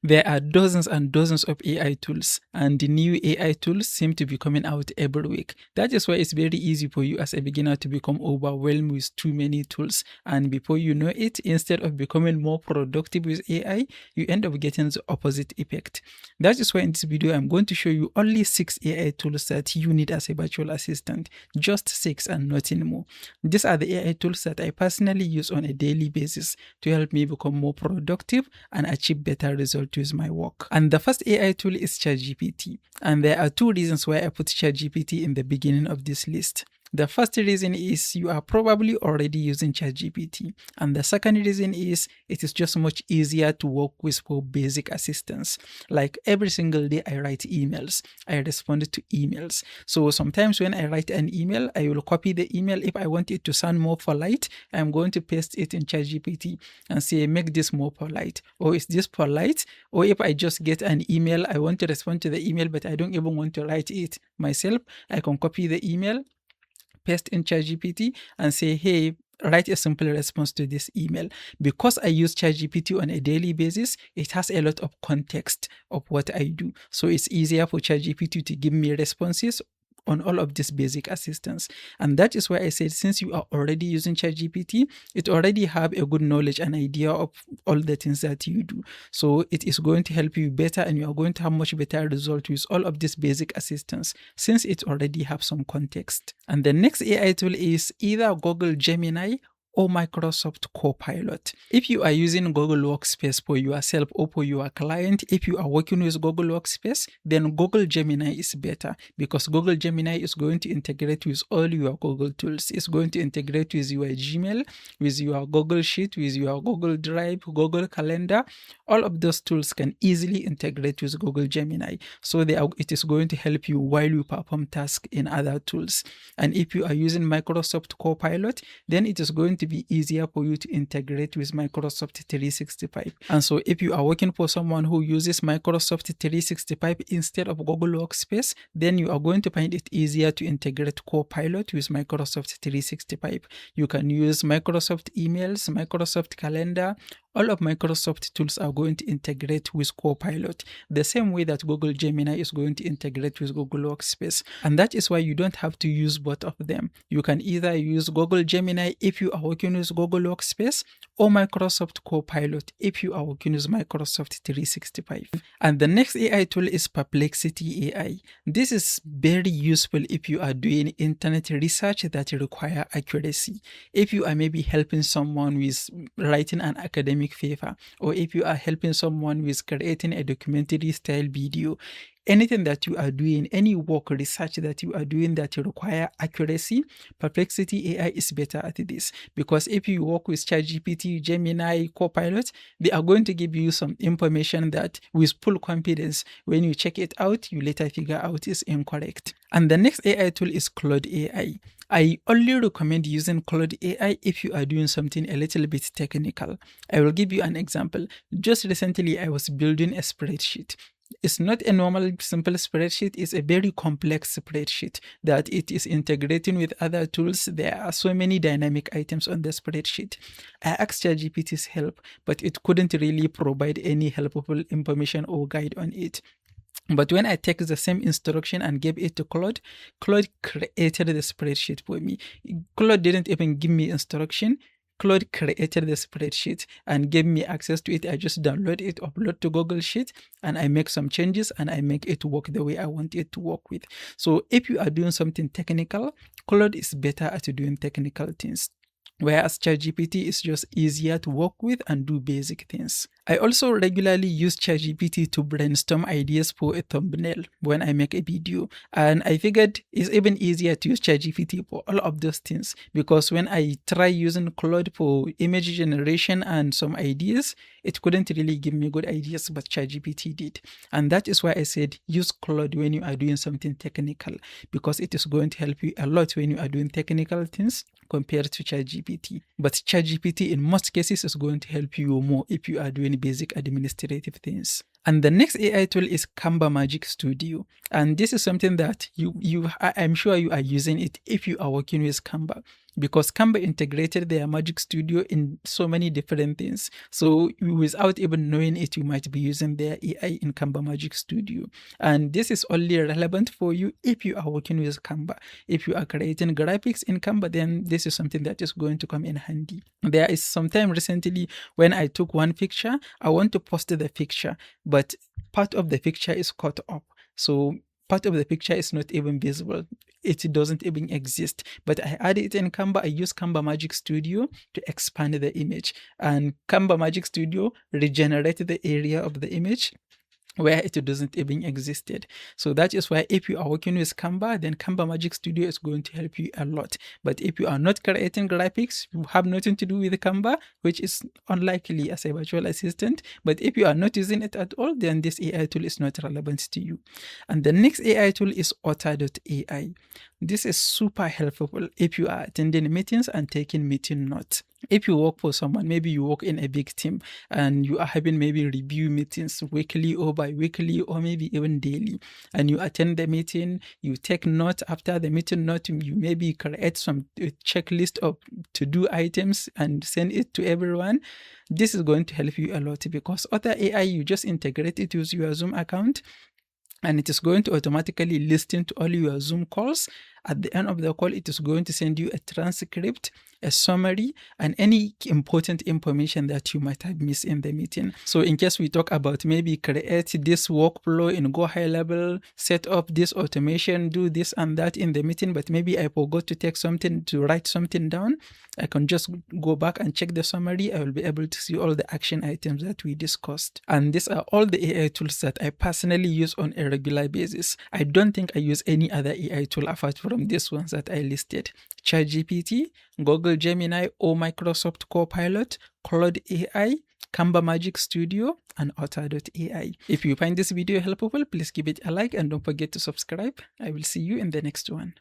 There are dozens and dozens of AI tools, and the new AI tools seem to be coming out every week. That is why it's very easy for you as a beginner to become overwhelmed with too many tools. And before you know it, instead of becoming more productive with AI, you end up getting the opposite effect. That is why in this video, I'm going to show you only 6 AI tools that you need as a virtual assistant. Just 6 and nothing more. These are the AI tools that I personally use on a daily basis to help me become more productive and achieve better results with my work. And the first AI tool is ChatGPT. And there are 2 reasons why I put ChatGPT in the beginning of this list. The first reason is you are probably already using ChatGPT. And the second reason is it is just much easier to work with for basic assistance. Like every single day I write emails, I respond to emails. So sometimes when I write an email, I will copy the email. If I want it to sound more polite, I'm going to paste it in ChatGPT and say, make this more polite. Or is this polite? Or if I just get an email, I want to respond to the email, but I don't even want to write it myself, I can copy the email, paste in ChatGPT and say, hey, write a simple response to this email. Because I use ChatGPT on a daily basis, it has a lot of context of what I do. So it's easier for ChatGPT to give me responses on all of this basic assistance. And that is why I said, since you are already using ChatGPT, it already have a good knowledge and idea of all the things that you do. So it is going to help you better and you are going to have much better result with all of this basic assistance since it already have some context. And the next AI tool is either Google Gemini or Microsoft Copilot. If you are using Google Workspace for yourself or for your client, if you are working with Google Workspace, then Google Gemini is better because Google Gemini is going to integrate with all your Google tools. It's going to integrate with your Gmail, with your Google Sheet, with your Google Drive, Google Calendar. All of those tools can easily integrate with Google Gemini. So it is going to help you while you perform tasks in other tools. And if you are using Microsoft Copilot, then it is going to be easier for you to integrate with Microsoft 365. And so if you are working for someone who uses Microsoft 365 instead of Google Workspace, then you are going to find it easier to integrate Copilot with Microsoft 365. You can use Microsoft Emails, Microsoft Calendar. All of Microsoft tools are going to integrate with Copilot, the same way that Google Gemini is going to integrate with Google Workspace. And that is why you don't have to use both of them. You can either use Google Gemini if you are working with Google Workspace or Microsoft Copilot if you are working with Microsoft 365. And the next AI tool is Perplexity AI. This is very useful if you are doing internet research that require accuracy. If you are maybe helping someone with writing an academic paper, or if you are helping someone with creating a documentary style video, anything that you are doing, any work research that you are doing that require accuracy, Perplexity AI is better at this. Because if you work with ChatGPT, Gemini, Copilot, they are going to give you some information that with full confidence, when you check it out, you later figure out is incorrect. And the next AI tool is Claude AI. I only recommend using Claude AI if you are doing something a little bit technical. I will give you an example. Just recently, I was building a spreadsheet. It's not a normal simple spreadsheet, it's a very complex spreadsheet that it is integrating with other tools. There are so many dynamic items on the spreadsheet. I asked ChatGPT's help, but it couldn't really provide any helpful information or guide on it. But when I take the same instruction and gave it to Claude, Claude created the spreadsheet for me. Claude didn't even give me instruction. Claude created the spreadsheet and gave me access to it. I just download it, upload to Google Sheet, and I make some changes and I make it work the way I want it to work with. So if you are doing something technical, Claude is better at doing technical things, whereas ChatGPT is just easier to work with and do basic things. I also regularly use ChatGPT to brainstorm ideas for a thumbnail when I make a video. And I figured it's even easier to use ChatGPT for all of those things, because when I try using Claude for image generation and some ideas, it couldn't really give me good ideas, but ChatGPT did. And that is why I said use Claude when you are doing something technical, because it is going to help you a lot when you are doing technical things compared to ChatGPT. But ChatGPT in most cases is going to help you more if you are doing basic administrative things. And the next AI tool is Canva Magic Studio. And this is something that I'm sure you are using it if you are working with Canva. because Canva integrated their Magic Studio in so many different things. So without even knowing it, you might be using their AI in Canva Magic Studio. And this is only relevant for you if you are working with Canva. If you are creating graphics in Canva, then this is something that is going to come in handy. There is some time recently when I took one picture, I want to post the picture, but part of the picture is cut off. So part of the picture is not even visible. It doesn't even exist. But I added it in Canva. I use Canva Magic Studio to expand the image. And Canva Magic Studio regenerated the area of the image where it doesn't even existed. So that is why if you are working with Canva, then Canva Magic Studio is going to help you a lot. But if you are not creating graphics, you have nothing to do with Canva, which is unlikely as a virtual assistant. But if you are not using it at all, then this AI tool is not relevant to you. And the next AI tool is Otter.ai. This is super helpful if you are attending meetings and taking meeting notes. If you work for someone, maybe you work in a big team and you are having maybe review meetings weekly or bi-weekly or maybe even daily, and you attend the meeting, you take note after the meeting note, you maybe create some checklist of to-do items and send it to everyone. This is going to help you a lot because Otter AI, you just integrate it with your Zoom account, and it is going to automatically listen to all your Zoom calls. At the end of the call, it is going to send you a transcript, a summary, and any important information that you might have missed in the meeting. So in case we talk about maybe create this workflow in Go High Level, set up this automation, do this and that in the meeting, but maybe I forgot to take something, to write something down, I can just go back and check the summary. I will be able to see all the action items that we discussed. And these are all the AI tools that I personally use on a regular basis. I don't think I use any other AI tool apart from these ones that I listed: ChatGPT, Google Gemini or Microsoft Copilot, Claude AI, Canva Magic Studio, and Otter.ai. If you find this video helpful, please give it a like and don't forget to subscribe. I will see you in the next one.